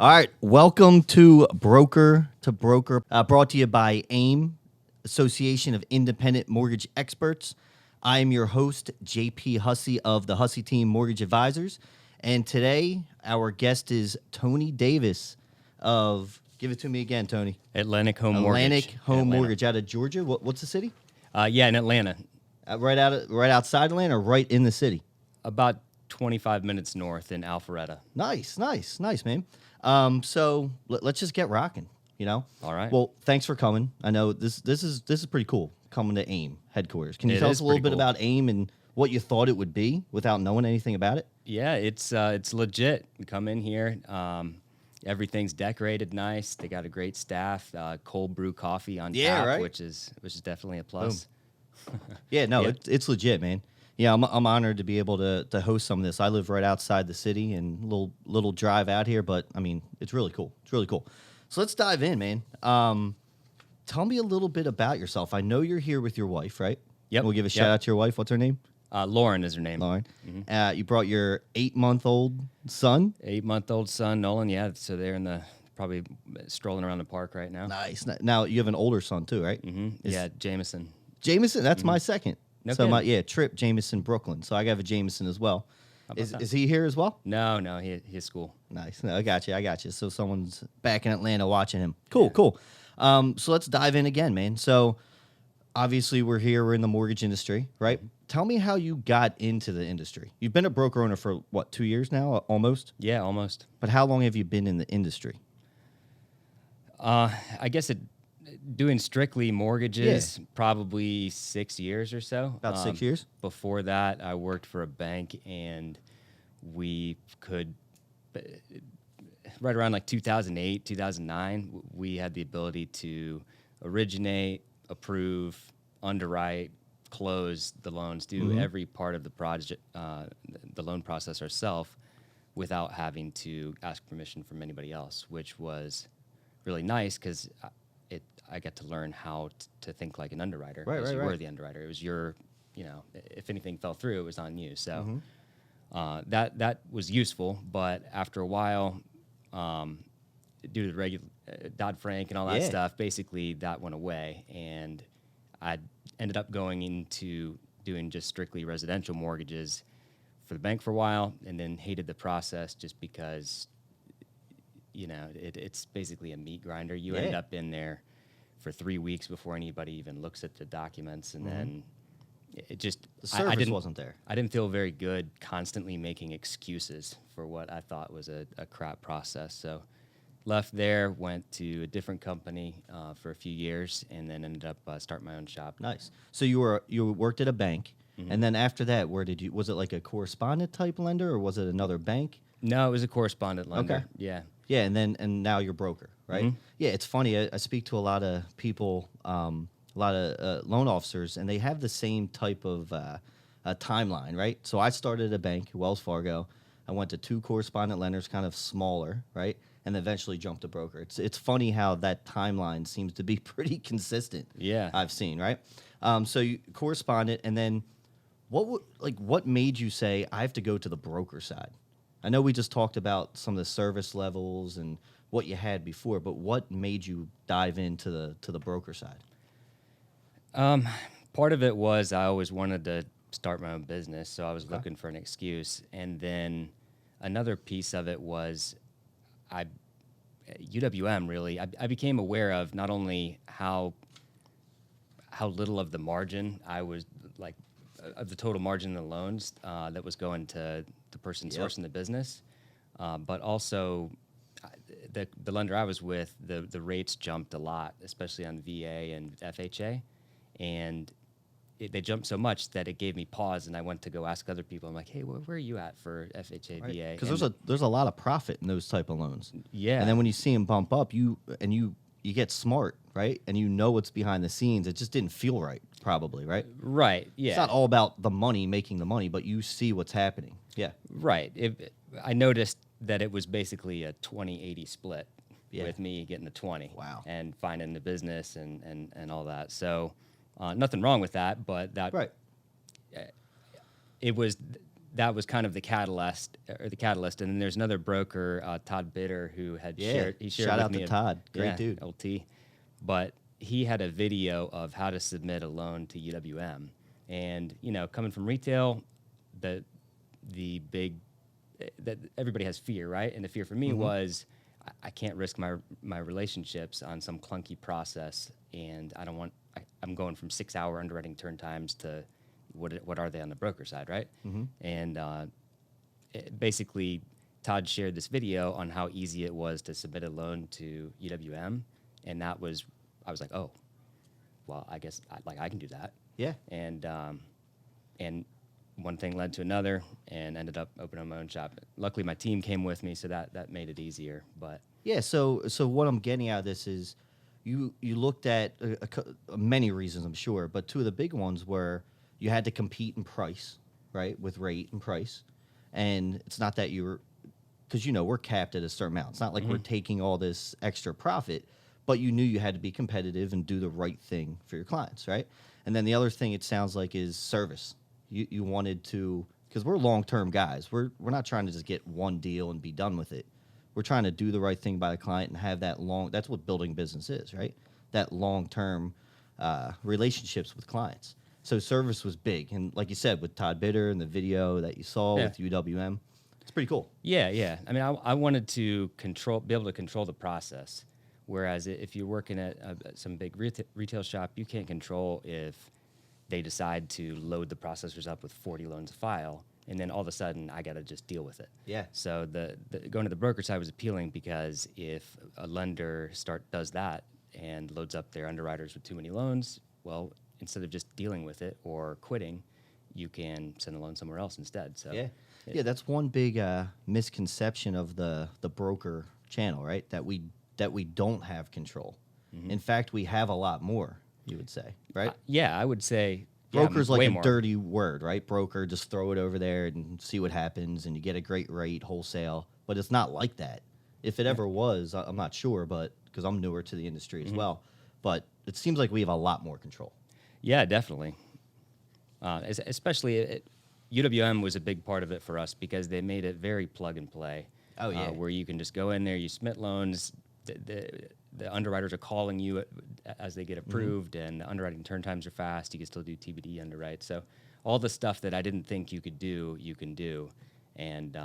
All right, welcome to Broker, brought to you by AIM, Association of Independent Mortgage Experts. I am your host, JP Hussey of the Hussey Team Mortgage Advisors, and today our guest is Tony Davis of, give it to me again, Tony. Atlantic Home Mortgage. Atlantic Home Mortgage out of Georgia. What's the city? Yeah, in Atlanta. Right outside Atlanta, or right in the city? About 25 minutes north in Alpharetta. Nice, man. So let's just get rocking, you know? All right. Well, thanks for coming. I know this is pretty cool, coming to AIM headquarters. Can you tell us a little bit about AIM and what you thought it would be without knowing anything about it? Yeah, it's legit. You come in here, everything's decorated nice. They got a great staff, cold brew coffee on tap, right. which is definitely a plus. Yeah, no, it's legit, man. Yeah, I'm honored to be able to host some of this. I live right outside the city and little drive out here, but I mean, it's really cool. It's really cool. So let's dive in, man. Tell me a little bit about yourself. I know you're here with your wife, right? Yep. We'll give a shout out to your wife. What's her name? Lauren is her name. Lauren. Mm-hmm. You brought your 8-month-old son? 8-month-old son, Nolan, yeah. So they're probably strolling around the park right now. Nice. Now, you have an older son too, right? Mm-hmm. Yeah, Jameson. Jameson, that's my second. No so kidding. Trip Jameson, Brooklyn. So I have a Jameson as well. Is he here as well? No, his school. Nice. No, I got you. So someone's back in Atlanta watching him. Cool. So let's dive in again, man. So obviously we're in the mortgage industry, right? Mm-hmm. Tell me how you got into the industry. You've been a broker owner for what, 2 years now, almost? Yeah, almost. But how long have you been in the industry? I guess doing strictly mortgages, probably 6 years or so. About 6 years? Before that, I worked for a bank, and we could, right around like 2008, 2009, we had the ability to originate, approve, underwrite, close the loans, do every part of the project, the loan process ourselves, without having to ask permission from anybody else, which was really nice because I got to learn how to think like an underwriter. Right. You were the underwriter. It was if anything fell through, it was on you. So that was useful. But after a while, due to the regular Dodd-Frank and all that stuff, basically that went away. And I ended up going into doing just strictly residential mortgages for the bank for a while, and then hated the process just because, it's basically a meat grinder. You end up in there for 3 weeks before anybody even looks at the documents, and then it just the service wasn't there. I didn't feel very good constantly making excuses for what I thought was a crap process. So left there, went to a different company for a few years, and then ended up starting my own shop. Nice. So you worked at a bank, and then after that, was it like a correspondent type lender, or was it another bank? No, it was a correspondent lender. Okay. Yeah. Yeah, and now you're broker, right? Mm-hmm. Yeah, it's funny. I speak to a lot of people, a lot of loan officers, and they have the same type of timeline, right? So I started at a bank, Wells Fargo. I went to 2 correspondent lenders, kind of smaller, right? And eventually jumped to broker. It's funny how that timeline seems to be pretty consistent. Yeah. I've seen, right? So you correspondent, and then what made you say I have to go to the broker side? I know we just talked about some of the service levels and what you had before, but what made you dive into the broker side? Part of it was I always wanted to start my own business, so I was looking for an excuse. And then another piece of it was UWM really. I became aware of not only how little of the margin I was like of the total margin in the loans that was going to the person sourcing the business, but also the lender I was with, the rates jumped a lot, especially on VA and FHA, and they jumped so much that it gave me pause, and I went to go ask other people. I'm like, hey, where are you at for FHA, VA? Because there's a lot of profit in those type of loans. Yeah, and then when you see them bump up, you get smart, right? And you know what's behind the scenes. It just didn't feel right, probably, right? Right. Yeah. It's not all about the money, making the money, but you see what's happening. Yeah. Right. I noticed that it was basically a 20-80 split with me getting the 20. Wow. And finding the business and all that. So nothing wrong with that, but that right. It was that was kind of the catalyst, and then there's another broker, Todd Bitter, who had Yeah. shared Shout with out me to Todd. Great yeah, dude. LT, but he had a video of how to submit a loan to UWM, and coming from retail, the big that everybody has fear, right? And the fear for me was I can't risk my relationships on some clunky process, and I don't want. I'm going from 6-hour underwriting turn times to what are they on the broker side, right? And basically, Todd shared this video on how easy it was to submit a loan to UWM, and I was like, oh, well, I guess I can do that. Yeah. And one thing led to another, and ended up opening my own shop. Luckily, my team came with me, so that made it easier. But Yeah. So what I'm getting out of this is, you looked at many reasons, I'm sure, but two of the big ones were you had to compete in price, right, with rate and price, and it's not that you were, because we're capped at a certain amount. It's not like we're taking all this extra profit, but you knew you had to be competitive and do the right thing for your clients, right? And then the other thing it sounds like is service. You wanted to, because we're long-term guys. We're not trying to just get one deal and be done with it. We're trying to do the right thing by the client and have that that's what building business is, right? That long-term relationships with clients. So service was big. And like you said, with Todd Bitter and the video that you saw with UWM, it's pretty cool. yeah. I mean, I wanted to be able to control the process. Whereas if you're working at some big retail shop, you can't control if they decide to load the processors up with 40 loans a file, and then all of a sudden I got to just deal with it. Yeah. So the going to the broker side was appealing, because if a lender does that and loads up their underwriters with too many loans, well, instead of just dealing with it or quitting, you can send the loan somewhere else instead. So yeah, that's one big misconception of the broker channel, right? That we don't have control. In fact, we have a lot more. You would say, right? Yeah, I would say Broker's like way a more. dirty word, right? Broker, just throw it over there and see what happens, and you get a great rate wholesale. But it's not like that. If it ever was, I'm not sure, but because I'm newer to the industry as well. But it seems like we have a lot more control. Yeah, definitely. Especially UWM was a big part of it for us, because they made it very plug and play. Oh, yeah. Where you can just go in there, you submit loans, the underwriters are calling you as they get approved, and the underwriting turn times are fast. You can still do TBD underwrite. So all the stuff that I didn't think you could do, you can do. And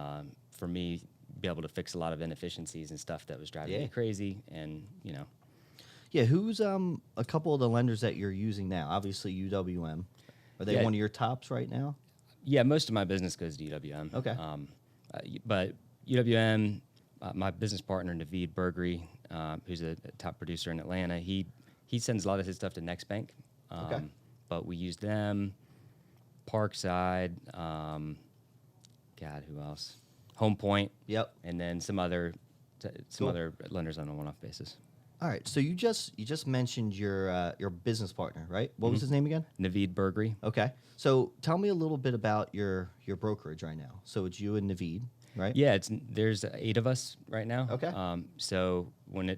for me, be able to fix a lot of inefficiencies and stuff that was driving me crazy. And Yeah, who's a couple of the lenders that you're using now? Obviously UWM. Are they one of your tops right now? Yeah, most of my business goes to UWM. Okay. But UWM, my business partner, Naveed Burgery, who's a top producer in Atlanta, he sends a lot of his stuff to Next Bank. Okay. But we use them, Parkside, who else? Home Point. Yep. And then some other lenders on a one-off basis. All right. So you just mentioned your business partner, right? What was his name again? Naveed Burgery. Okay. So tell me a little bit about your brokerage right now. So it's you and Naveed, right? Yeah, there's 8 of us right now. Okay. So when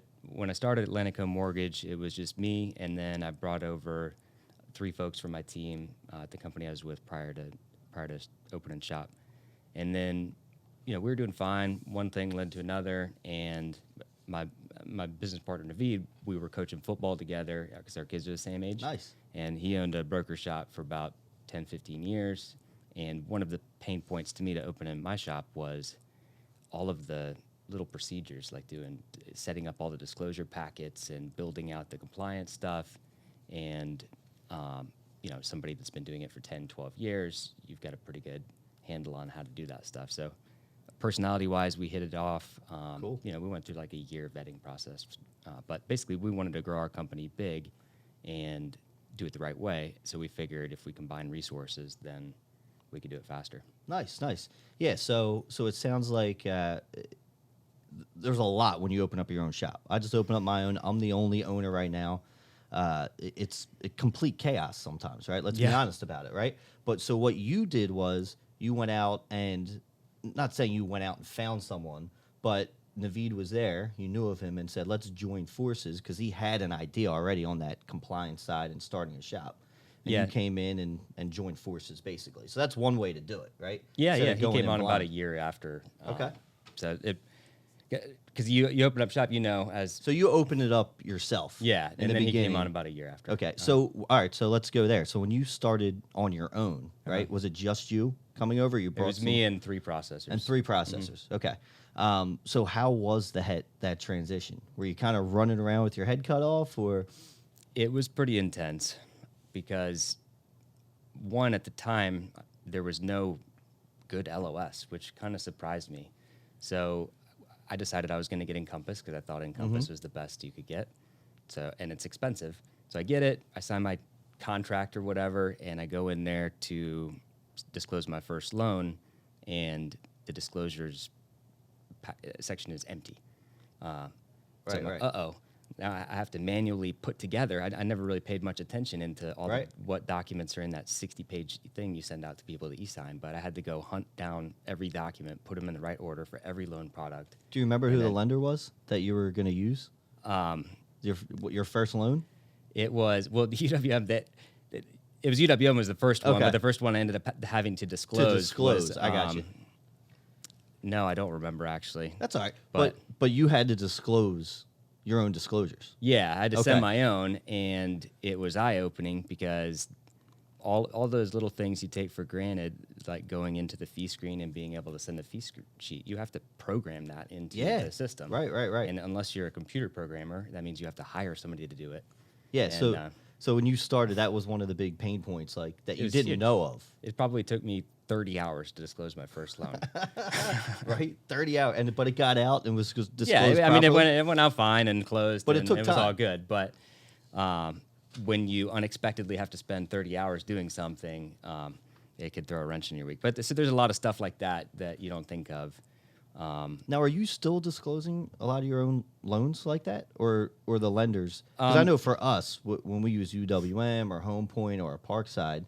I started Atlantic Home Mortgage, it was just me, and then I brought over 3 folks from my team at the company I was with prior to opening shop, and then we were doing fine. One thing led to another, and my business partner Naveed, we were coaching football together because our kids are the same age. Nice. And he owned a broker shop for about 10, 15 years. And one of the pain points to me to open in my shop was all of the little procedures, like setting up all the disclosure packets and building out the compliance stuff. And, somebody that's been doing it for 10, 12 years, you've got a pretty good handle on how to do that stuff. So personality-wise, we hit it off. Cool. We went through like a year vetting process. But basically, we wanted to grow our company big and do it the right way. So we figured if we combine resources, then we could do it faster. Nice. Yeah, so it sounds like there's a lot when you open up your own shop. I just opened up my own. I'm the only owner right now. It's complete chaos sometimes, right? Let's be honest about it, right? But so what you did was you went out and, not saying you went out and found someone, but Naveed was there. You knew of him and said, let's join forces, because he had an idea already on that compliance side and starting a shop. and Yeah. you came in and joined forces, basically. So that's one way to do it, right? Yeah, Instead yeah. of He going came in on about a blind. year after. Okay. So it, because you open up shop, as So you opened it up yourself. yeah, in and the then he came beginning. on about a year after. Okay. So all right. So let's go there. So when you started on your own, right? Was it just you coming over? You It brought was me and 3 processors. and 3 processors. Okay. So how was that transition? Were you kind of running around with your head cut off, or? It was pretty intense because one, at the time there was no good LOS, which kind of surprised me. So I decided I was going to get Encompass because I thought Encompass was the best you could get. So, and it's expensive. So I get it. I sign my contract or whatever, and I go in there to disclose my first loan, and the disclosures section is empty. So I'm like, uh-oh. Now I have to manually put together. I never really paid much attention into all what documents are in that 60-page thing you send out to people that e-sign, but I had to go hunt down every document, put them in the right order for every loan product. Do you remember who the lender was that you were going to use? Your first loan? It was, well, the UWM it was UWM was the first one, but the first one I ended up having to disclose. Was, I got you. No, I don't remember actually. That's all right. But you had to disclose your own disclosures. Yeah, I had to send my own, and it was eye-opening because all those little things you take for granted, like going into the fee screen and being able to send the fee sheet, you have to program that into the system. Right. And unless you're a computer programmer, that means you have to hire somebody to do it. Yeah, And, so when you started, that was one of the big pain points, like that you didn't know of. It probably took me 30 hours to disclose my first loan. Right, 30 hours, but it got out and was disclosed. Yeah, I mean properly? it went out fine and closed, But and it took was all time. good. But when you unexpectedly have to spend 30 hours doing something, it could throw a wrench in your week. But so there's a lot of stuff like that you don't think of. Now, are you still disclosing a lot of your own loans like that, or the lenders? Because I know for us, when we use UWM or Home Point or Parkside,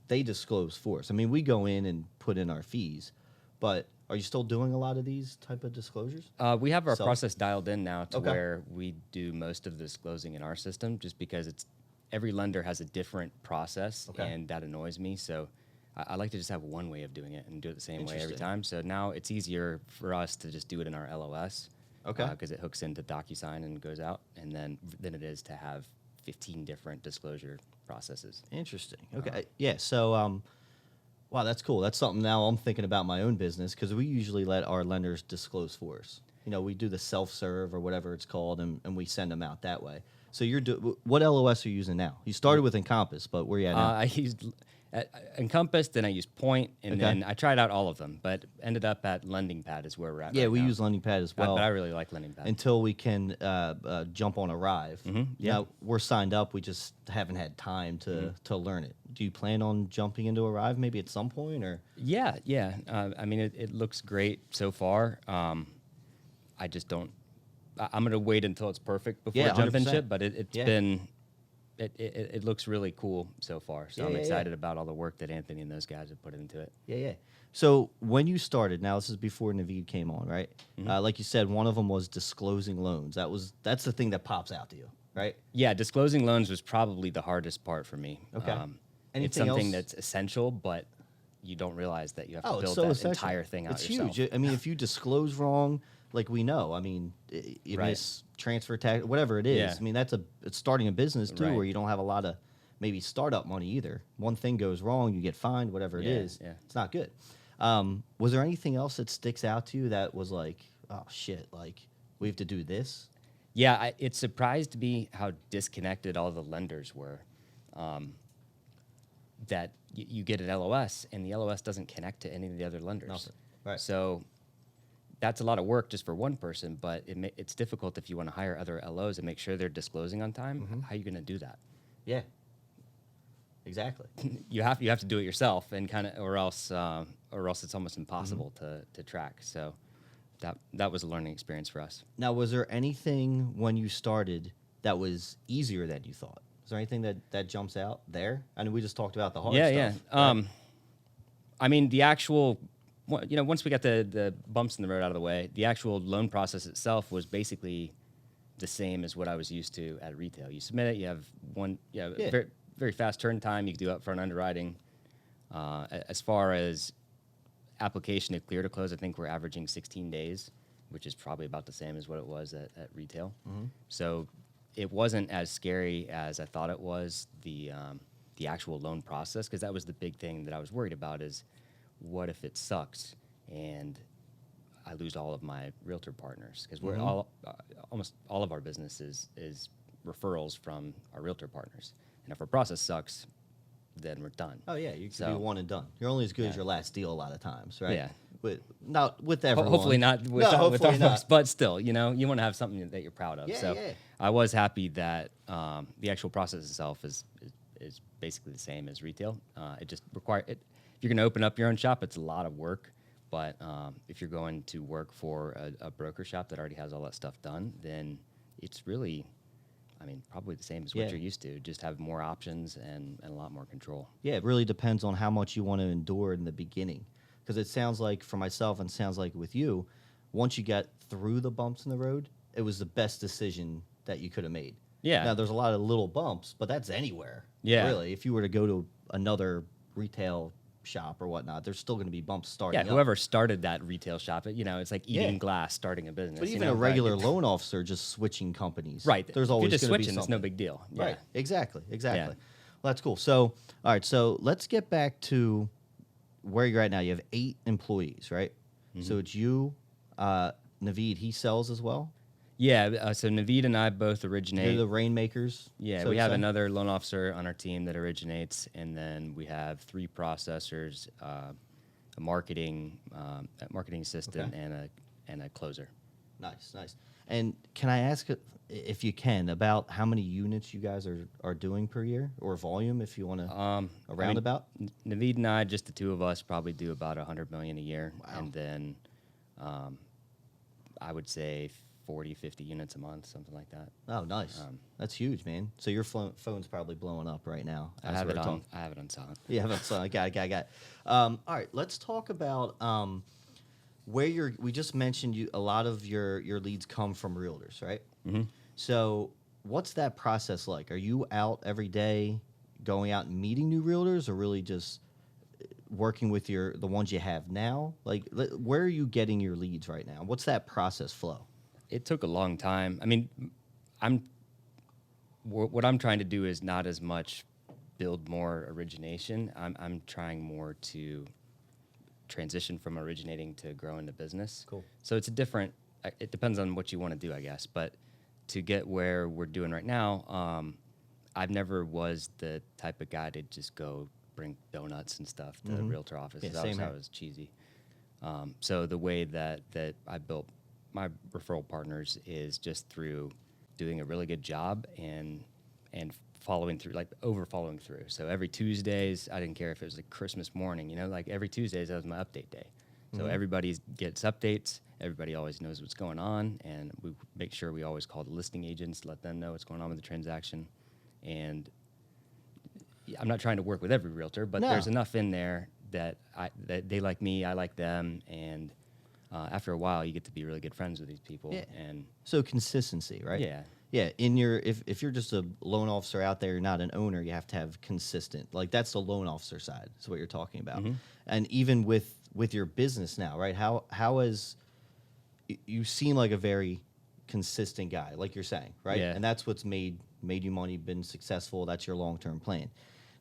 they disclose for us. I mean, we go in and put in our fees, but are you still doing a lot of these type of disclosures? We have our process dialed in now to Okay. where we do most of the disclosing in our system, just because every lender has a different process, and that annoys me. So I like to just have one way of doing it and do it the same way every time. So now it's easier for us to just do it in our LOS, because it hooks into DocuSign and goes out, and than it is to have 15 different disclosure processes. Interesting. Okay. Yeah. So, wow, that's cool. That's something now I'm thinking about my own business, because we usually let our lenders disclose for us. You know, we do the self-serve or whatever it's called, and we send them out that way. So what LOS are you using now? You started with Encompass, but where are you at now? I used Encompass, then I used Point, and then I tried out all of them, but ended up at LendingPad is where we're at. Yeah, right we now. use LendingPad as well. But I really like LendingPad. Until we can jump on Arrive. Yeah. Now, we're signed up. We just haven't had time to learn it. Do you plan on jumping into Arrive maybe at some point, or? Yeah. I mean, it looks great so far. I just don't. I'm gonna wait until it's perfect before I jump into 100%. it. But it's been. It looks really cool so far. So I'm excited about all the work that Anthony and those guys have put into it. Yeah. So when you started, now this is before Naveed came on, right? Like you said, one of them was disclosing loans. That's the thing that pops out to you, right? Yeah, disclosing loans was probably the hardest part for me. Okay. It's Anything something else? that's essential, but you don't realize that you have to It's build so that essential. entire thing out It's yourself. huge. I mean, if you disclose wrong, like we know, I mean, you miss transfer tax, whatever it is. Yeah. I mean, it's starting a business too, Right. where you don't have a lot of maybe startup money either. One thing goes wrong, you get fined, whatever it is. Yeah. It's not good. Was there anything else that sticks out to you that was like, oh shit, like we have to do this? Yeah, it surprised me how disconnected all the lenders were. That you get an LOS, and the LOS doesn't connect to any of the other lenders. Nothing. Right. So that's a lot of work just for one person, but it's difficult if you want to hire other LOs and make sure they're disclosing on time. How are you going to do that? Yeah. Exactly. You have to do it yourself, and or else it's almost impossible to track. So that was a learning experience for us. Now, was there anything when you started that was easier than you thought? Is there anything that jumps out there? I know we just talked about the hard stuff. Yeah. Right? I mean, the actual, once we got the bumps in the road out of the way, the actual loan process itself was basically the same as what I was used to at retail. You submit it, you have very fast turn time. You can do upfront underwriting. As far as application to clear to close, I think we're averaging 16 days, which is probably about the same as what it was at retail. So it wasn't as scary as I thought it was, the actual loan process, because that was the big thing that I was worried about is what if it sucks and I lose all of my realtor partners, because we're almost all of our business is referrals from our realtor partners. And if our process sucks, then we're done. Oh yeah, you can be one and done. You're only as good as your last deal a lot of times, right? Yeah. Not with everyone. Hopefully not with, no, with hopefully our not. folks, but still, you want to have something that you're proud of. Yeah, So yeah. I was happy that the actual process itself is basically the same as retail. It just if you're going to open up your own shop, it's a lot of work. But if you're going to work for a broker shop that already has all that stuff done, then it's really, probably the same as what you're used to. Just have more options and a lot more control. Yeah, it really depends on how much you want to endure in the beginning. Because it sounds like for myself and sounds like with you, once you got through the bumps in the road, it was the best decision that you could have made. Yeah. Now, there's a lot of little bumps, but that's anywhere. Yeah. Really. If you were to go to another retail shop or whatnot, there's still going to be bumps starting up. Whoever started that retail shop, it's like eating glass, starting a business. But even a regular loan officer just switching companies. Right. There's always if you're just going to be switching, something. it's no big deal. Yeah. Right. Exactly. Yeah. Well, that's cool. So, all right. So let's get back to where you're at now. You have 8 employees, right? So it's you, Naveed, he sells as well? Yeah, so Naveed and I both originate. You're the rainmakers? Yeah, so we to have say? another loan officer on our team that originates, and then we have 3 processors, a marketing assistant, and a closer. Nice. And can I ask, if you can, about how many units you guys are doing per year, or volume, if you want to roundabout? Naveed and I, just the two of us, probably do about $100 million a year. Wow. And then I would say 40, 50 units a month, something like that. Oh, nice. That's huge, man. So your phone's probably blowing up right now. I have it on silent. Yeah, I have it on. I got it. All right, let's talk about where we just mentioned a lot of your leads come from realtors, right? Mm-hmm. So what's that process like? Are you out every day going out and meeting new realtors, or really just working with the ones you have now? Like, where are you getting your leads right now? What's that process flow? It took a long time. What I'm trying to do is not as much build more origination. I'm trying more to transition from originating to growing the business. Cool. So it's it depends on what you want to do, I guess. But to get where we're doing right now, I've never was the type of guy to just go bring donuts and stuff to the realtor office. Yeah, that same here. was cheesy. So the way that I built my referral partners is just through doing a really good job and following through, like following through. So every Tuesdays, I didn't care if it was like Christmas morning, like every Tuesdays, that was my update day. So everybody gets updates. Everybody always knows what's going on, and we make sure we always call the listing agents to let them know what's going on with the transaction. And I'm not trying to work with every realtor, but there's enough in there that they like me, I like them, and after a while, you get to be really good friends with these people. Yeah. And So consistency, right? Yeah. Yeah. If you're just a loan officer out there, you're not an owner, you have to have consistent. Like, that's the loan officer side. That's what you're talking about. And even with your business now, right? How has you seem like a very consistent guy, like you're saying, right? Yeah. And that's what's made you money, been successful. That's your long-term plan.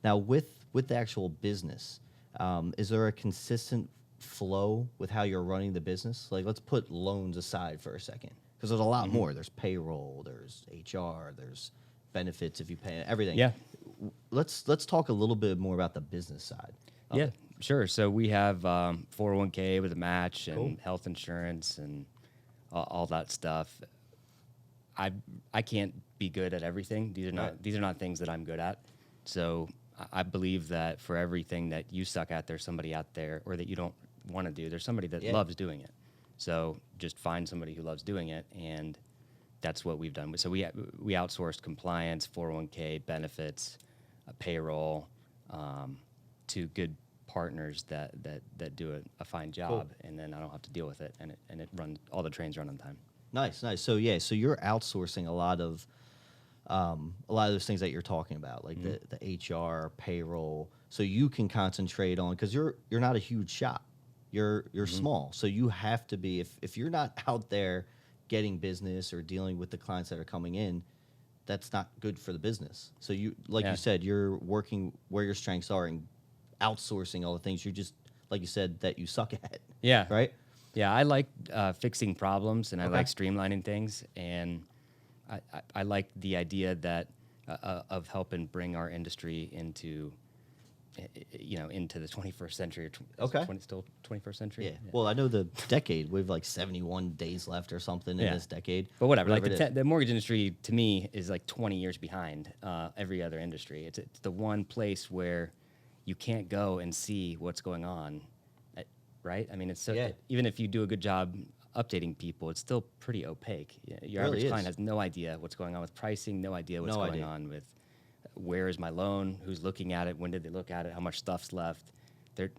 Now, with the actual business, is there a consistent flow with how you're running the business? Like, let's put loans aside for a second, because there's a lot more. There's payroll, there's HR, there's benefits if you pay, everything. Yeah. Let's talk a little bit more about the business side. Yeah, sure. So we have 401k with a match and Cool. health insurance and all that stuff. I can't be good at everything. These are not things that I'm good at. So I believe that for everything that you suck at, there's somebody out there, or that you don't want to do, there's somebody that loves doing it. So just find somebody who loves doing it, and that's what we've done. So we outsourced compliance, 401k, benefits, payroll, to good partners that do a fine job, and then I don't have to deal with it, and it runs, all the trains run on time. Nice. So you're outsourcing a lot of a lot of those things that you're talking about, like the HR, payroll, so you can concentrate on, because you're not a huge shop, you're small, so you have to be, if you're not out there getting business or dealing with the clients that are coming in, that's not good for the business. So you, like you said, you're working where your strengths are and outsourcing all the things you just, like you said, that you suck at. Yeah. Right. Yeah, I like fixing problems, and I Okay. like streamlining things, and I like the idea that of helping bring our industry into, into the 21st century. Or Okay. Still 21st century. Yeah. Well, I know the decade, we have like 71 days left or something in this decade. But whatever. Like it is. the mortgage industry to me is like 20 years behind every other industry. It's the one place where you can't go and see what's going on. Right? I mean, it's so, even if you do a good job updating people, it's still pretty opaque. Your Really average client is. has no idea what's going on with pricing, no idea what's going on with where is my loan, who's looking at it, when did they look at it, how much stuff's left. The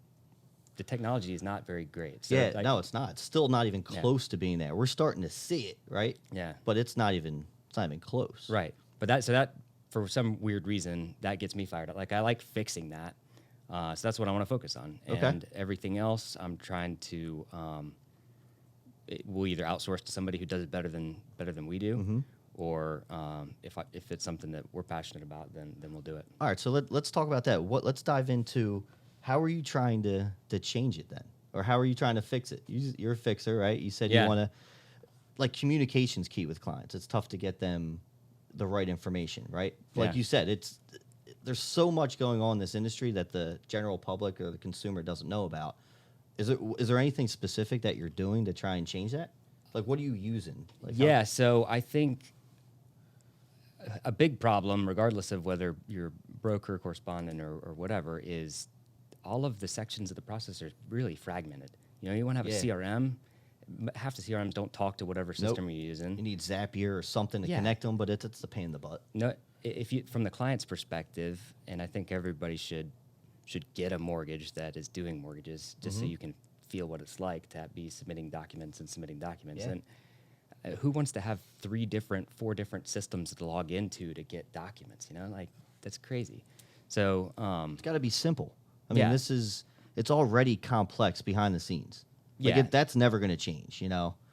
technology is not very great. So no, it's not. It's still not even close to being there. We're starting to see it, right? Yeah. But it's not even close. Right. But that for some weird reason, that gets me fired up. Like, I like fixing that. So that's what I want to focus on. Okay. And everything else, I'm trying to, we'll either outsource to somebody who does it better than we do, or if it's something that we're passionate about, then we'll do it. All right, so let's talk about that. Let's dive into, how are you trying to change it then? Or how are you trying to fix it? You're a fixer, right? You said you want to, like, communication's key with clients. It's tough to get them the right information, right? Like you said, there's so much going on in this industry that the general public or the consumer doesn't know about. Is there anything specific that you're doing to try and change that? Like, what are you using? Like, So I think a big problem, regardless of whether you're broker, correspondent, or whatever, is all of the sections of the process are really fragmented. You want to have a CRM. Half the CRMs don't talk to whatever system you're using. You need Zapier or something to connect them, but it's the pain in the butt. No, if you, from the client's perspective, and I think everybody should get a mortgage that is doing mortgages, just so you can feel what it's like to be submitting documents. And who wants to have 4 different systems to log into to get documents? Like, that's crazy. So it's got to be simple. I mean, it's already complex behind the scenes. Like, that's never going to change.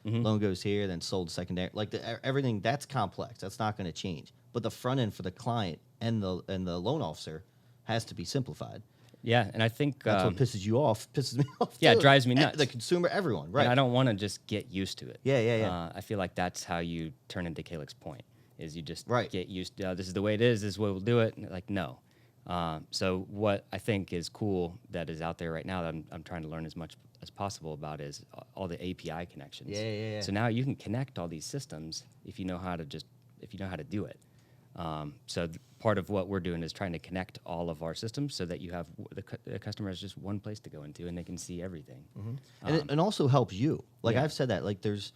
Loan goes here, then sold secondary. Like, everything that's complex. That's not going to change. But the front end for the client and the loan officer has to be simplified. Yeah, and I think that's what pisses you off. Pisses me off. Yeah, too. It drives me nuts. The consumer, everyone, right? And I don't want to just get used to it. Yeah. I feel like that's how you turn into Calix's point. Is you just Right. get used to, this is the way it is. This is the way we'll do it. And like, no. So what I think is cool that is out there right now that I'm trying to learn as much as possible about is all the API connections. Yeah. So now you can connect all these systems if you know how to do it. So part of what we're doing is trying to connect all of our systems so that you have the customer has just one place to go into and they can see everything. And it also helps you. Like, I've said that. Like, there's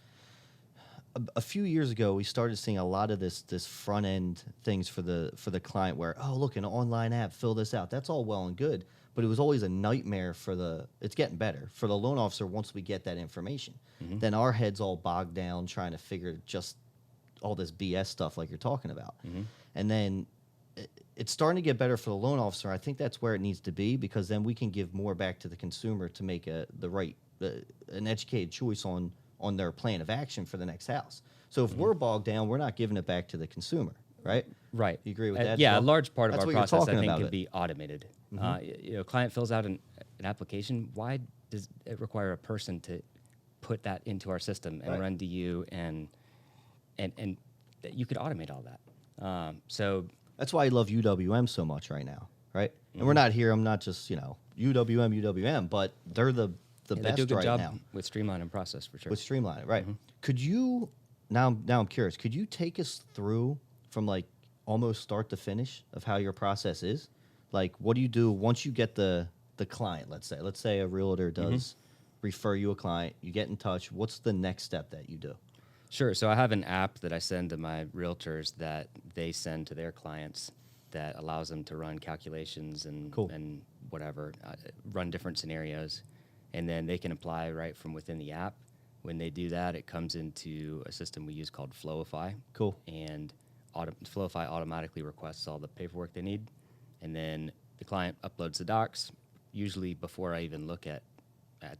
a few years ago, we started seeing a lot of this front end things for the client where, oh, look, an online app, fill this out. That's all well and good, but it was always a nightmare it's getting better for the loan officer once we get that information. Then our heads all bogged down trying to figure just all this BS stuff like you're talking about. And then it's starting to get better for the loan officer. I think that's where it needs to be, because then we can give more back to the consumer to make an educated choice on their plan of action for the next house. So if we're bogged down, we're not giving it back to the consumer, right? Right. You agree with that? Yeah, well? a large part of That's our what you're process, I talking think, about can be automated. Client fills out an application. Why does it require a person to put that into our system and run to you and you could automate all that? So that's why I love UWM so much right now, right? And we're not here. I'm not just UWM, but they're the best they do a good right job now with streamlining process for sure. with Streamline, right? Could you now I'm curious. Could you take us through from like almost start to finish of how your process is? Like, what do you do once you get the client? Let's say a realtor does refer you a client. You get in touch. What's the next step that you do? Sure. So I have an app that I send to my realtors that they send to their clients that allows them to run calculations and whatever, run different scenarios, and then they can apply right from within the app. When they do that, it comes into a system we use called Flowify. Cool. And Flowify automatically requests all the paperwork they need, and then the client uploads the docs. Usually before I even look at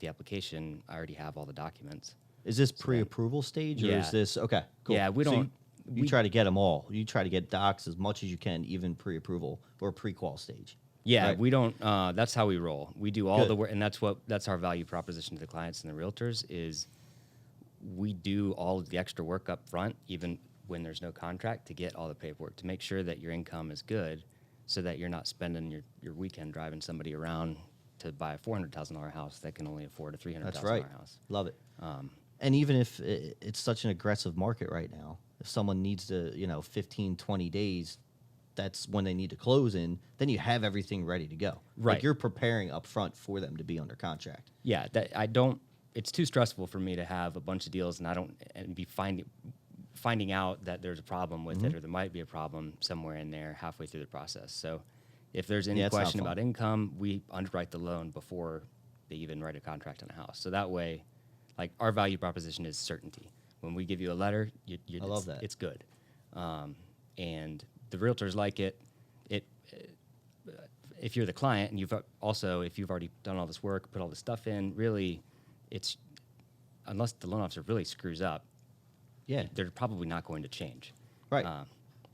the application, I already have all the documents. Is this pre-approval stage, or Yeah. is this okay? Cool. Yeah, we So don't. You try to get them all. You try to get docs as much as you can, even pre-approval or pre-qual stage. Yeah, right? we don't. That's how we roll. We do all Good. the work, and that's our value proposition to the clients and the realtors is we do all of the extra work up front, even when there's no contract, to get all the paperwork to make sure that your income is good, so that you're not spending your weekend driving somebody around to buy a $400,000 house that can only afford a $300,000 That's right. house. Love it. And even if it's such an aggressive market right now, if someone needs to, 15, 20 days, that's when they need to close in, then you have everything ready to go. Right. Like you're preparing up front for them to be under contract. Yeah, that I don't. It's too stressful for me to have a bunch of deals and be finding out that there's a problem with it, or there might be a problem somewhere in there halfway through the process. So if there's any it's not question fun. about income, we underwrite the loan before they even write a contract on a house. So that way, like, our value proposition is certainty. When we give you a letter, I love that. It's good. And the realtors like it. If you're the client and if you've already done all this work, put all this stuff in, really, it's unless the loan officer really screws up, Yeah. they're probably not going to change. Right.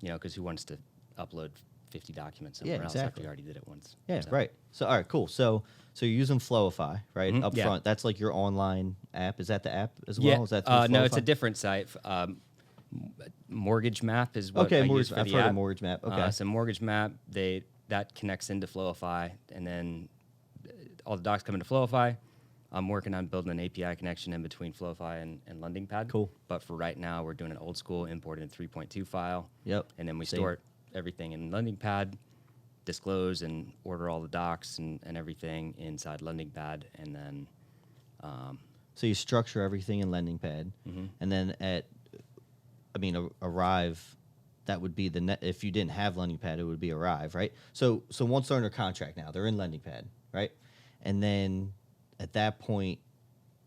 Because who wants to upload 50 documents somewhere else exactly. after you already did it once? Yeah, So- right. So, all right, cool. So you're using Flowify, right, up yeah. front. That's like your online app. Is that the app as well? Yeah. Is that through No, it's a Flowify? different site. Mortgage Map is what Okay, I mortgage. use for I've the heard app. of Mortgage Map. Okay. So Mortgage Map, that connects into Flowify, and then all the docs come into Flowify. I'm working on building an API connection in between Flowify and LendingPad. Cool. But for right now, we're doing an old school imported 3.2 file. Yep. And then we Same. store everything in LendingPad, disclose and order all the docs and everything inside LendingPad, and then So you structure everything in LendingPad, and then Arrive, that would be the net. If you didn't have LendingPad, it would be Arrive, right? So once they're under contract now, they're in LendingPad, right? And then at that point,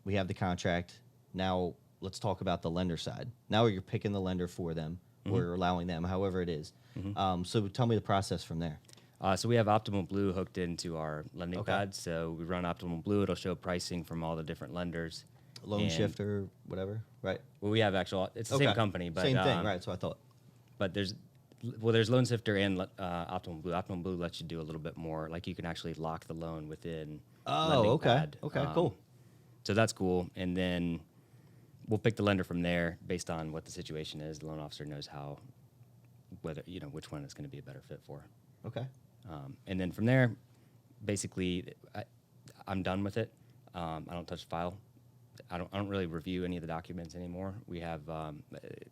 we have the contract. Now let's talk about the lender side. Now you're picking the lender for them, or allowing them, however it is. So tell me the process from there. So we have Optimal Blue hooked into our lending Okay. pad. So we run Optimal Blue. It'll show pricing from all the different lenders. Loan And- shifter, whatever, right? Well, we have it's the Okay. same company, but same thing, right? So I thought. But there's Loan Sifter and Optimal Blue. Optimal Blue lets you do a little bit more. Like you can actually lock the loan within. Oh, okay. LendingPad. Okay, cool. So that's cool. And then we'll pick the lender from there based on what the situation is. The loan officer knows which one is going to be a better fit for. Okay. And then from there, basically, I'm done with it. I don't touch the file. I don't really review any of the documents anymore. We have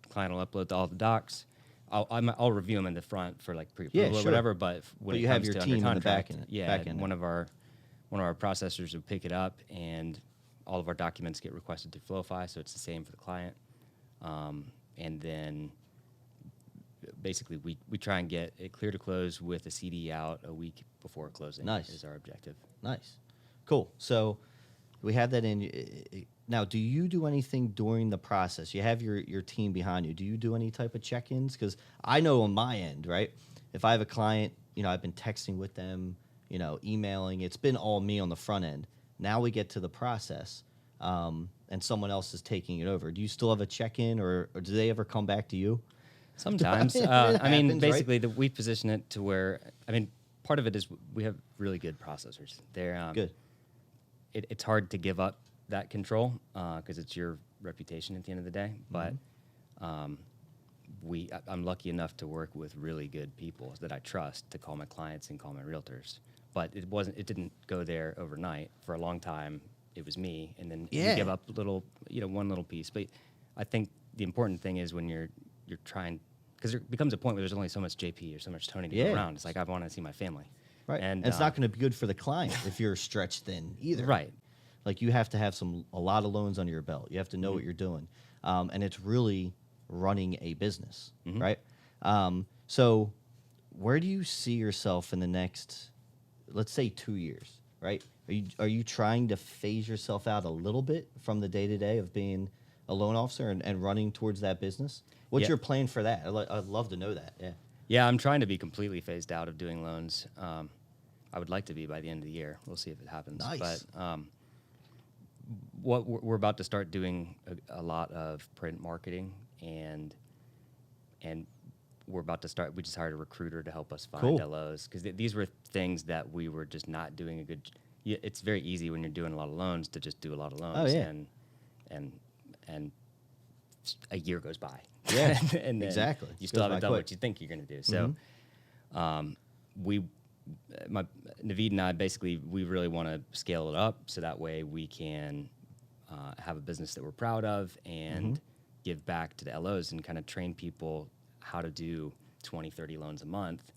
client will upload all the docs. I'll review them in the front for like pre-approval Yeah, or sure. whatever. But when But it you have comes your to team in under the back contract, end- yeah, back end one of our processors will pick it up, and all of our documents get requested to Flowify, so it's the same for the client. And then basically we try and get it clear to close with a CD out a week before closing. Nice. Is our objective. Nice. Cool. So we have that in. Now, do you do anything during the process? You have your team behind you. Do you do any type of check-ins? Because I know on my end, right, if I have a client, I've been texting with them, emailing. It's been all me on the front end. Now we get to the process, and someone else is taking it over. Do you still have a check-in, or do they ever come back to you? Sometimes. It I mean, happens, right? basically, we position it to where, part of it is we have really good processors. They're Good. It's hard to give up that control because it's your reputation at the end of the day. But I'm lucky enough to work with really good people that I trust to call my clients and call my realtors. But it didn't go there overnight. For a long time, it was me, and then you Yeah. give up one little piece. But I think the important thing is when you're trying, because there becomes a point where there's only so much JP or so much Tony to Yeah. go around. It's like I want to see my family. Right. And it's not going to be good for the client if you're stretched thin either. Right. Like you have to have a lot of loans under your belt. You have to know what you're doing. And it's really running a business, right? So where do you see yourself in the next, let's say 2 years, right? Are you trying to phase yourself out a little bit from the day-to-day of being a loan officer and running towards that business? What's Yeah. your plan for that? I'd love to know that. Yeah. Yeah, I'm trying to be completely phased out of doing loans. I would like to be by the end of the year. We'll see if it happens. Nice. But what we're about to start doing a lot of print marketing, and we're about to start. We just hired a recruiter to help us find Cool. LOs, because these were things that we were just not doing a good. It's very easy when you're doing a lot of loans to just do a lot of loans. Oh, yeah. And a year goes by. Yeah, and then exactly. You still Goes by haven't done quick. what you think you're going to do. So, Naveed and I basically, we really want to scale it up so that way we can have a business that we're proud of and give back to the LOs and kind of train people how to do 20, 30 loans a month,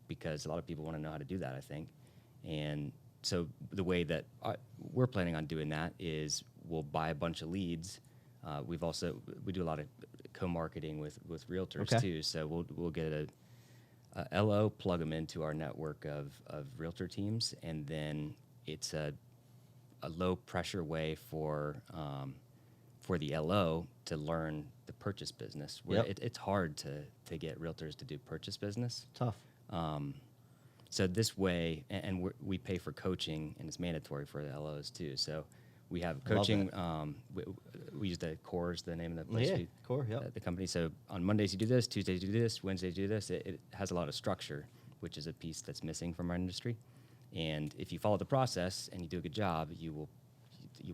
because a lot of people want to know how to do that, I think. And so the way that we're planning on doing that is we'll buy a bunch of leads. We do a lot of co-marketing with realtors Okay. too. So we'll get a LO, plug them into our network of realtor teams, and then it's a low pressure way for the LO to learn the purchase business. Where Yep. it's hard to get realtors to do purchase business. Tough. So this way, and we pay for coaching, and it's mandatory for the LOs too. So we have I love coaching. We use the Core is the name of the place. Yeah, Core, yep. The company. So on Mondays you do this, Tuesdays you do this, Wednesdays you do this. It has a lot of structure, which is a piece that's missing from our industry. And if you follow the process and you do a good job, you will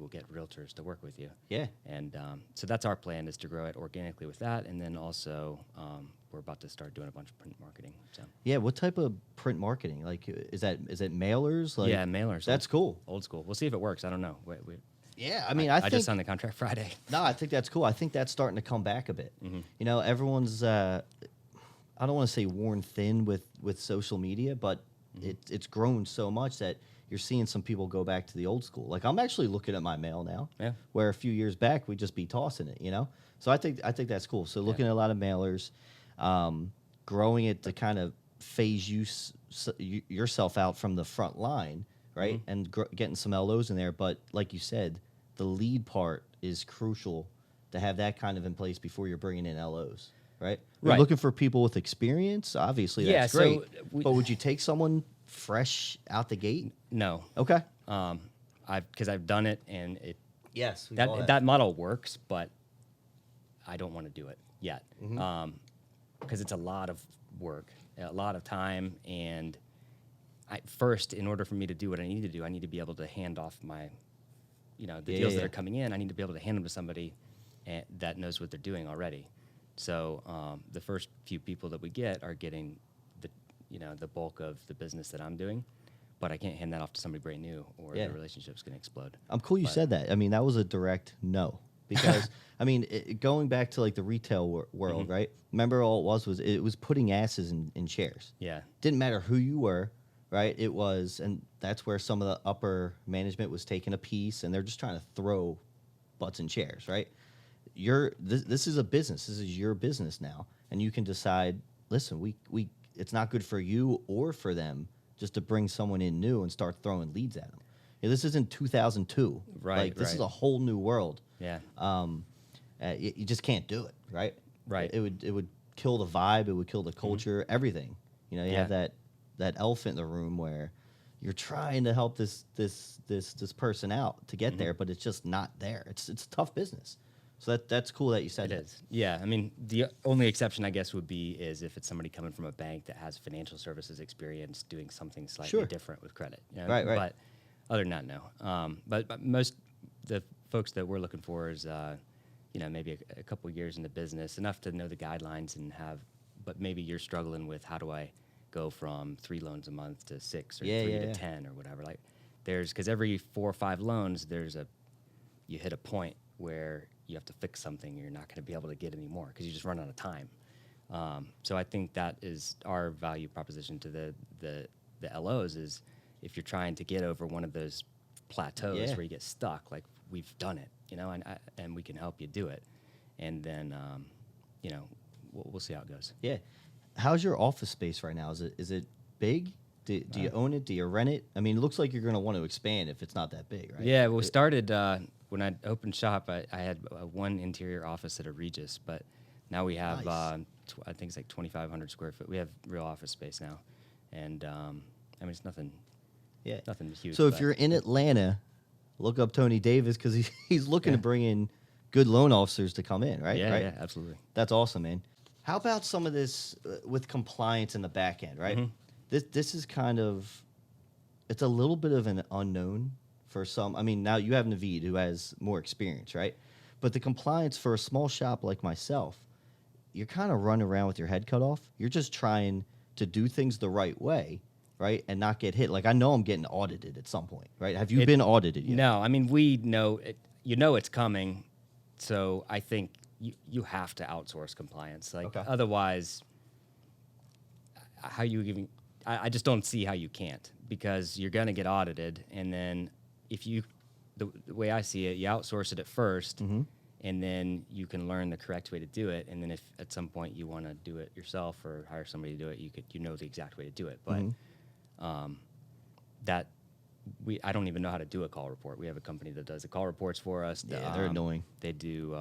get realtors to work with you. Yeah. And so that's our plan, is to grow it organically with that, and then also we're about to start doing a bunch of print marketing. So Yeah, what type of print marketing? Like, is it mailers? Like, yeah, mailers. That's cool. Old school. We'll see if it works. I don't know. Yeah, I mean, I I think just signed the contract Friday. no, I think that's cool. I think that's starting to come back a bit. Mm-hmm. You know, everyone's I don't want to say worn thin with social media, but it's grown so much that you're seeing some people go back to the old school. Like, I'm actually looking at my mail now, Yeah. where a few years back we'd just be tossing it, you know. So I think that's cool. So looking at a lot of mailers, growing it to kind of phase yourself out from the front line, right, and getting some LOs in there. But like you said, the lead part is crucial to have that kind of in place before you're bringing in LOs, right? You're Right. looking for people with experience. Obviously, that's Yeah, great. so But would you take someone fresh out the gate? No. Okay. Because I've done it, and Yes. that model works, but I don't want to do it yet, because it's a lot of work, a lot of time, and first, in order for me to do what I need to do, I need to be able to hand off my, the deals that are coming in. I need to be able to hand them to somebody that knows what they're doing already. So the first few people that we get are getting the bulk of the business that I'm doing, but I can't hand that off to somebody brand new, or the relationship's going to explode. I'm cool you said that. I mean, that was a direct no. Because, I mean, going back to, like, the retail world, right? Remember, all it was putting asses in chairs. Yeah. Didn't matter who you were, right? It was, and that's where some of the upper management was taking a piece, and they're just trying to throw butts in chairs, right? This is a business. This is your business now, and you can decide, listen, it's not good for you or for them just to bring someone in new and start throwing leads at them. This isn't 2002. Right, Like, this is right. a whole new world. Yeah. You just can't do it, right? Right. It would kill the vibe. It would kill the culture. Everything. You have that elephant in the room where you're trying to help this person out to get there, but it's just not there. It's a tough business. So that's cool that you said It is. Yeah. I mean, the only exception, I guess, would be is if it's somebody coming from a bank that has financial services experience doing something slightly different with credit. Right. But other than that, no. But most the folks that we're looking for is, maybe a couple years in the business, enough to know the guidelines but maybe you're struggling with, how do I go from 3 loans a month to 6 or 3 to 10 or whatever. Like, because every 4 or 5 loans, you hit a point where you have to fix something, you're not going to be able to get any more because you just run out of time. So I think that is our value proposition to the LOs, is if you're trying to get over one of those plateaus where you get stuck, like, we've done it, and we can help you do it. And then, we'll see how it goes. Yeah. How's your office space right now? Is it big? Do you own it? Do you rent it? I mean, it looks like you're going to want to expand if it's not that big, right? Yeah, well, we started when I opened shop, I had one interior office at a Regis, but now we have, Nice. I think it's like 2,500 square foot. We have real office space now. And, I mean, it's nothing Yeah. huge. So if but you're in Atlanta, look up Tony Davis because he's looking to Yeah. bring in good loan officers to come in, right? Yeah, Right. yeah, absolutely. That's awesome, man. How about some of this with compliance in the back end, right? Mhm. This is kind of, it's a little bit of an unknown for some. I mean, now you have Naveed who has more experience, right? But the compliance for a small shop like myself, you're kind of running around with your head cut off. You're just trying to do things the right way, right? And not get hit. Like I know I'm getting audited at some point, right? Have you been audited yet? No, I mean, we know it, you know it's coming, so I think you have to outsource compliance. Like, Okay. otherwise, how you even, I just don't see how you can't, because you're going to get audited, and then if you, the way I see it, you outsource it at 1st, Mm-hmm. and then you can learn the correct way to do it, and then if at some point you want to do it yourself or hire somebody to do it, you know the exact way to do it. But that I don't even know how to do a call report. We have a company that does the call reports for us. Yeah, they're annoying. They do.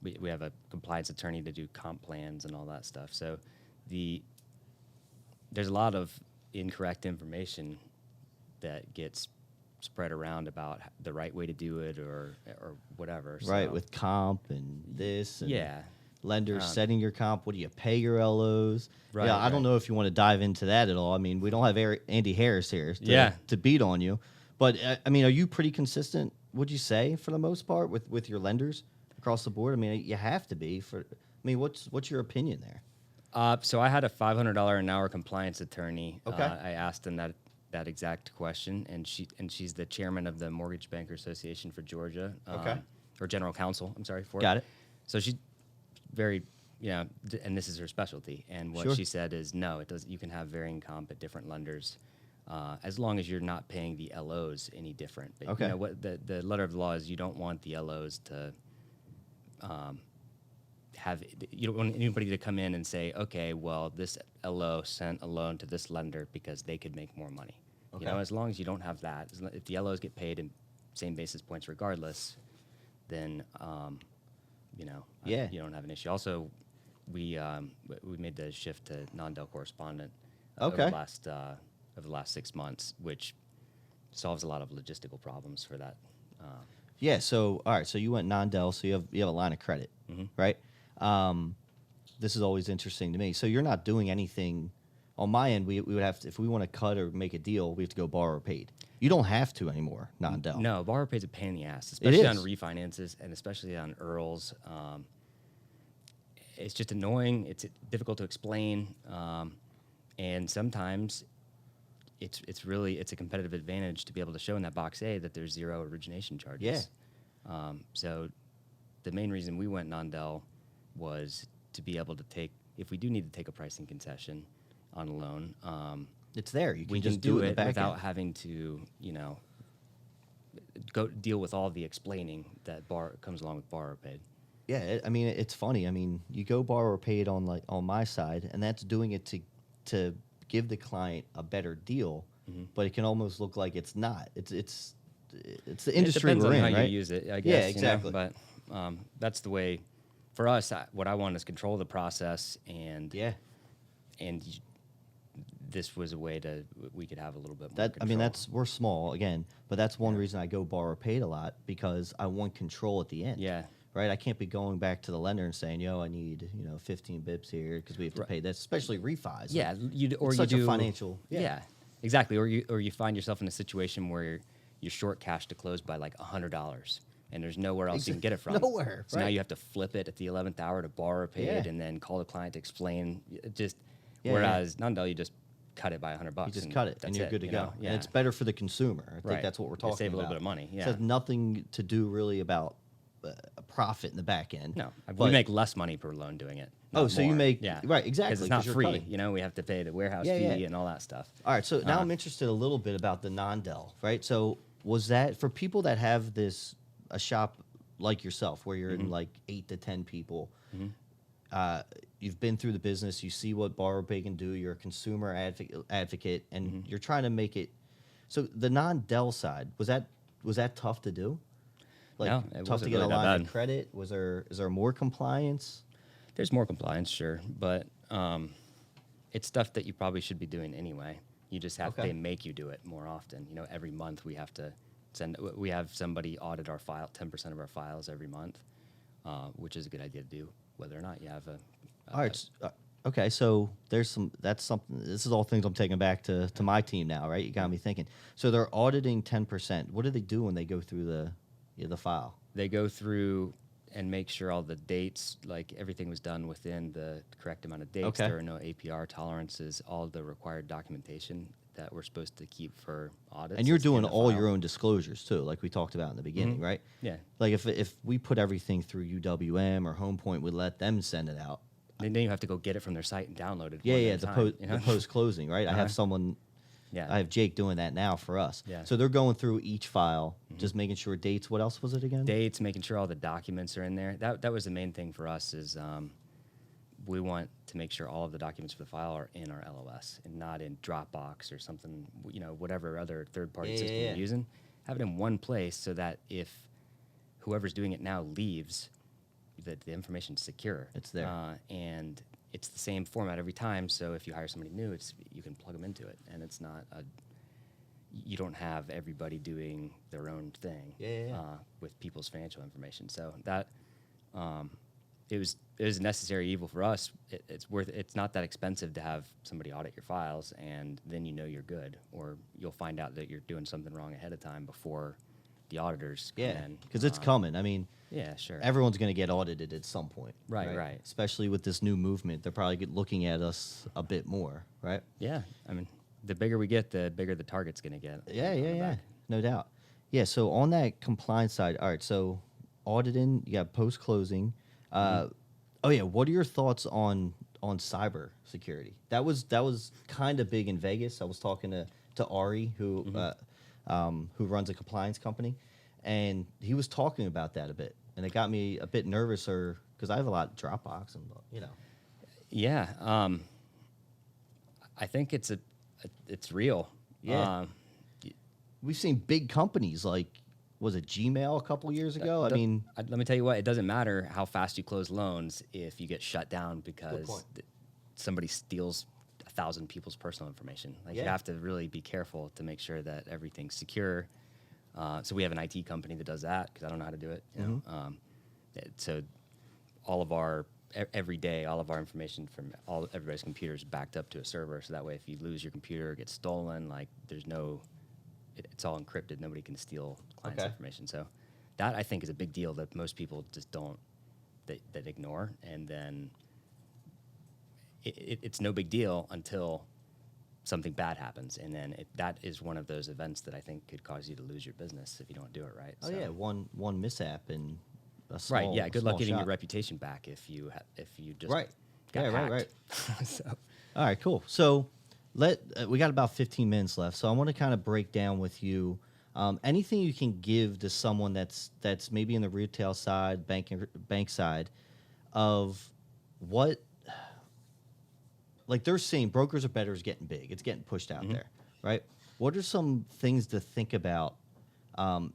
We have a compliance attorney to do comp plans and all that stuff. So there's a lot of incorrect information that gets spread around about the right way to do it or whatever. Right, So, with comp and this and yeah. lenders setting your comp. What do you pay your LOs? Right, Yeah, I don't right. know if you want to dive into that at all. I mean, we don't have Andy Harris here to beat on you. But, I mean, are you pretty consistent, would you say, for the most part, with your lenders across the board? I mean, you have to be. What's your opinion there? So I had a $500 an hour compliance attorney. Okay. I asked him that exact question, and she's the chairman of the Mortgage Banker Association for Georgia. Okay. Or general counsel. I'm sorry for Got it. So she's very, and this is her specialty. And what Sure. she said is, no, it does. You can have varying comp at different lenders, as long as you're not paying the LOs any different. But, Okay. What the letter of the law is, you don't want the LOs to. You don't want anybody to come in and say, okay, well, this LO sent a loan to this lender because they could make more money. Okay. As long as you don't have that, if the LOs get paid in same basis points regardless, then Yeah. you don't have an issue. Also, we made the shift to non-Dell correspondent Okay. over the last 6 months, which solves a lot of logistical problems for that. Yeah, so, all right, so you went non-Dell, so you have a line of credit, right? This is always interesting to me. So you're not doing anything on my end. We would have to, if we want to cut or make a deal, we have to go borrower paid. You don't have to anymore, non-Dell. No, borrower pays a pain in the ass, especially on is. refinances and especially on IRRRLs. It's just annoying. It's difficult to explain, and sometimes it's a competitive advantage to be able to show in that box A that there's zero origination charges. Yeah. So the main reason we went non-Dell was to be able to take, if we do need to take a pricing concession on a loan, It's there. You can we just can do in the it back without end. having to, go deal with all the explaining that comes along with borrower paid. Yeah, I mean, it's funny. I mean, you go borrower paid on my side, and that's doing it to give the client a better deal, but it can almost look like it's not. It's the industry It depends we're on in, how right? you use it, I guess. Yeah, exactly. But that's the way. For us, what I want is control of the process, and Yeah. this was a way we could have a little bit more That control. we're small again, but that's one reason I go borrower paid a lot because I want control at the end. Yeah. Right. I can't be going back to the lender and saying, "Yo, I need 15 bips here because we have to pay this," especially refis. Yeah, It's such a financial. Yeah, exactly. Or you find yourself in a situation where you're short cash to close by like $100, and there's nowhere else you can get it from. Nowhere, So now right. you have to flip it at the 11th hour to borrow paid, Yeah. and then call the client to explain. Yeah, Whereas non-Dell, you just cut it by $100. You just cut it and that's you're good to go. Yeah, And it's better for the consumer. I think Right. that's what we're They talking about. save a little bit of money, It yeah. has nothing to do really about a profit in the back end. No, we But- make less money per loan doing it. Oh, not so you more. make- yeah, right, exactly, because 'cause it's not you're free. cutting. We have to pay the warehouse Yeah, fee yeah. and all that stuff. All right, so now I'm interested a little bit about the non-Dell, right? So was that for people that have a shop like yourself where you're in like 8 to 10 people, you've been through the business, you see what borrower pay can do, you're a consumer advocate, and you're trying to make it. So the non-Dell side, was that tough to do? Like No, it tough wasn't to get really a that line bad. of credit? Is there more compliance? There's more compliance, sure, but it's stuff that you probably should be doing anyway. You just have Okay. they make you do it more often. Every month we have to we have somebody audit our file, 10% of our files every month, which is a good idea to do, whether or not you have a. All right. Okay, so that's something. This is all things I'm taking back to my team now, right? You got me thinking. So they're auditing 10%. What do they do when they go through the file? They go through and make sure all the dates, like everything was done within the correct amount of dates. Okay. There are no APR tolerances. All the required documentation that we're supposed to keep for audits. And you're is in doing the all file. your own disclosures too, like we talked about in the beginning, Mhm. right? Yeah. Like if we put everything through UWM or HomePoint, we let them send it out. Then you have to go get it from their site and download it. Yeah, one at yeah. a The time, the post closing, right? I have Uh-huh. someone. Yeah. I have Jake doing that now for us. Yeah. So they're going through each file, just making sure dates. What else was it again? Dates, making sure all the documents are in there. That was the main thing for us is we want to make sure all of the documents for the file are in our LOS and not in Dropbox or something, whatever other third-party Yeah, system yeah, you're yeah. using. Have it in one place so that if whoever's doing it now leaves, that the information's secure. It's there. And it's the same format every time, so if you hire somebody new, you can plug them into it, and it's not you don't have everybody doing their own thing Yeah. with people's financial information. So that it was a necessary evil for us. It's not that expensive to have somebody audit your files, and then you're good, or you'll find out that you're doing something wrong ahead of time before the auditors come Yeah, in. because it's coming. I mean, Yeah, sure. everyone's going to get audited at some point. Right. Especially with this new movement, they're probably looking at us a bit more, right? Yeah, I mean, the bigger we get, the bigger the target's going to get. Yeah. No doubt. Yeah, so on that compliance side, all right, so auditing, you got post-closing. Oh, yeah, what are your thoughts on cyber security? That was kind of big in Vegas. I was talking to Ari, who runs a compliance company, and he was talking about that a bit, and it got me a bit nervous, because I have a lot of Dropbox, and Yeah, I think it's real. Yeah. We've seen big companies like, was it Gmail a couple years ago? Let me tell you what, it doesn't matter how fast you close loans if you get shut down because point. somebody steals 1,000 people's personal information. Like you Yeah. have to really be careful to make sure that everything's secure. So we have an IT company that does that because I don't know how to do it. So all of our every day, all of our information from everybody's computer is backed up to a server. So that way, if you lose your computer or get stolen, like it's all encrypted. Nobody can steal clients' Okay. information. So that I think is a big deal that most people just don't that ignore, and then it's no big deal until something bad happens, and then that is one of those events that I think could cause you to lose your business if you don't do it right. Oh So- yeah, one mishap and a small, right. Yeah. Good luck small getting your shot. reputation back if you just Right. got Yeah, hacked. right. So All right, cool. So we got about 15 minutes left, so I want to kind of break down with you anything you can give to someone that's maybe in the retail side, bank side, of what, like they're saying brokers are better is getting big. It's getting pushed out there, right? What are some things to think about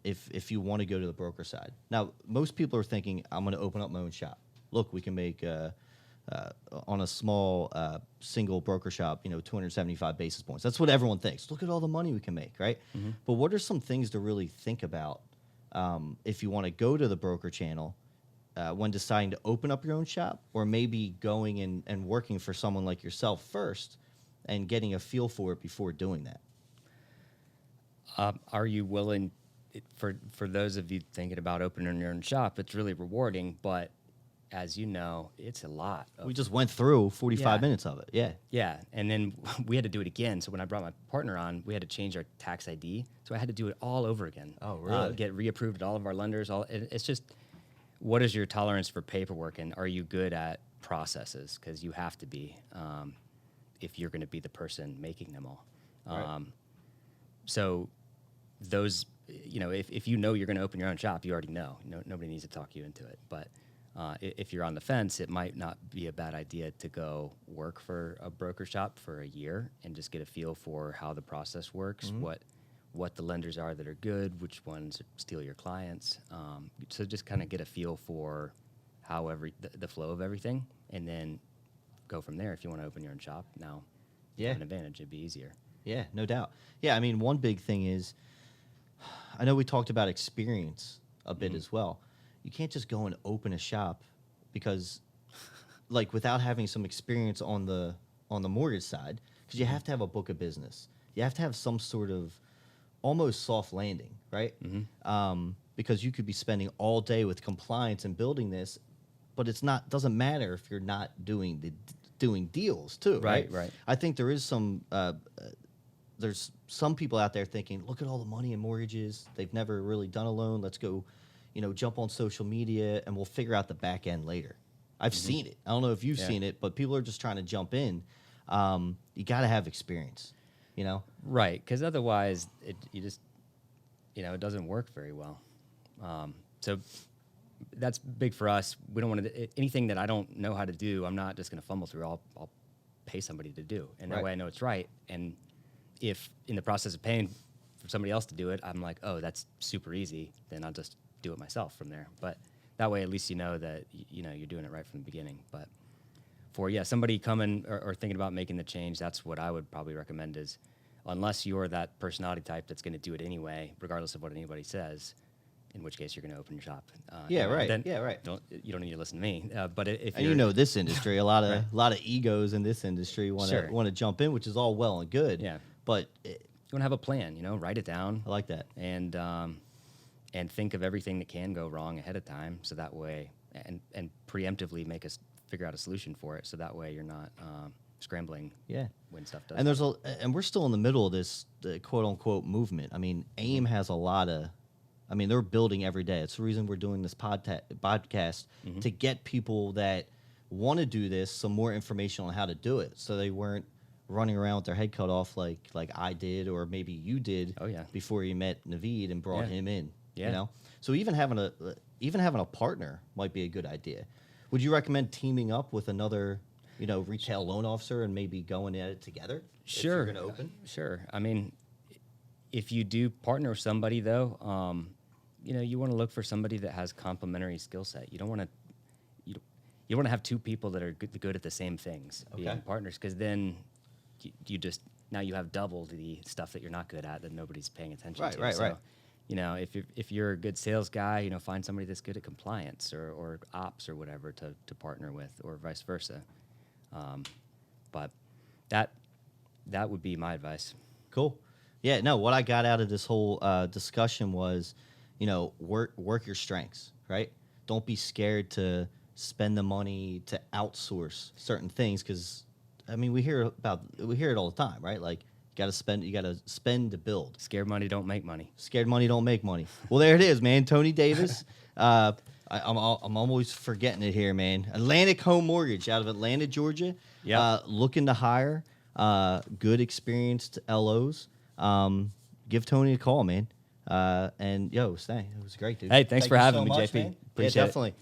if you want to go to the broker side? Now, most people are thinking, I'm going to open up my own shop. Look, we can make on a small single broker shop, 275 basis points. That's what everyone thinks. Look at all the money we can make, right? But what are some things to really think about if you want to go to the broker channel when deciding to open up your own shop, or maybe going and working for someone like yourself first and getting a feel for it before doing that? are you willing, for those of you thinking about opening your own shop, it's really rewarding, but as you know, it's a lot. We just went through 45 Yeah. minutes of it. Yeah. Yeah, and then we had to do it again. So when I brought my partner on, we had to change our tax ID. So I had to do it all over again. Oh, really? Get reapproved at all of our lenders. It's just, what is your tolerance for paperwork, and are you good at processes? Because you have to be if you're going to be the person making them all. Right. So those, if you know you're going to open your own shop, you already know. Nobody needs to talk you into it. But if you're on the fence, it might not be a bad idea to go work for a broker shop for a year and just get a feel for how the process works, what what the lenders are that are good, which ones steal your clients. So just kind of get a feel for how the flow of everything, and then go from there. If you want to open your own shop, now you have an advantage. It'd be easier. Yeah, no doubt. Yeah, I mean, one big thing is, I know we talked about experience a bit as well. You can't just go and open a shop because, like, without having some experience on the mortgage side, because you have to have a book of business. You have to have some sort of almost soft landing, right? Because you could be spending all day with compliance and building this, but doesn't matter if you're not doing deals too, right? Right. I think there is there's some people out there thinking, look at all the money in mortgages. They've never really done a loan. Let's go, jump on social media and we'll figure out the back end later. I've seen it. I don't know if you've seen it, but people are just trying to jump in. You got to have experience, Right, because otherwise it doesn't work very well. So that's big for us. We don't want to anything that I don't know how to do. I'm not just going to fumble through. I'll pay somebody to do, and that way I know it's right. And if in the process of paying for somebody else to do it, I'm like, oh, that's super easy, then I'll just do it myself from there. But that way, at least you know that you're doing it right from the beginning. But for somebody coming or thinking about making the change, that's what I would probably recommend is, unless you're that personality type that's going to do it anyway, regardless of what anybody says, in which case you're going to open your shop. Right. Then right. You don't need to listen to me. But if and this industry, a lot of egos in this industry want to jump in, which is all well and good. Yeah. But you want to have a plan, write it down. I like that. And think of everything that can go wrong ahead of time, so that way, and preemptively make us figure out a solution for it, so that way you're not scrambling. When stuff does. And and we're still in the middle of this quote unquote movement. I mean, AIM has a lot of. I mean, they're building every day. It's the reason we're doing this podcast to get people that want to do this some more information on how to do it, so they weren't running around with their head cut off like I did, or maybe you did. Before you met Naveed and brought him in. So even having a partner might be a good idea. Would you recommend teaming up with another retail loan officer and maybe going at it together? Sure. If you're going to open. Sure. I mean, if you do partner with somebody though, you want to look for somebody that has complementary skill set. You don't want to have two people that are good at the same things being partners, because then now you have double the stuff that you're not good at that nobody's paying attention to. Right. If you're a good sales guy, find somebody that's good at compliance or ops or whatever to partner with, or vice versa. But that would be my advice. Cool. Yeah. No. What I got out of this whole discussion was, work your strengths. Right. Don't be scared to spend the money to outsource certain things, because I mean we hear it all the time, right? Like you got to spend to build. Scared money don't make money. Scared money don't make money. Well, there it is, man. Tony Davis. I'm always forgetting it here, man. Atlantic Home Mortgage out of Atlanta, Georgia. Yeah. Looking to hire good experienced LOs. Give Tony a call, man. And Stay. It was great, dude. Hey, thanks for having me, much, JP. Man. Appreciate it. Definitely.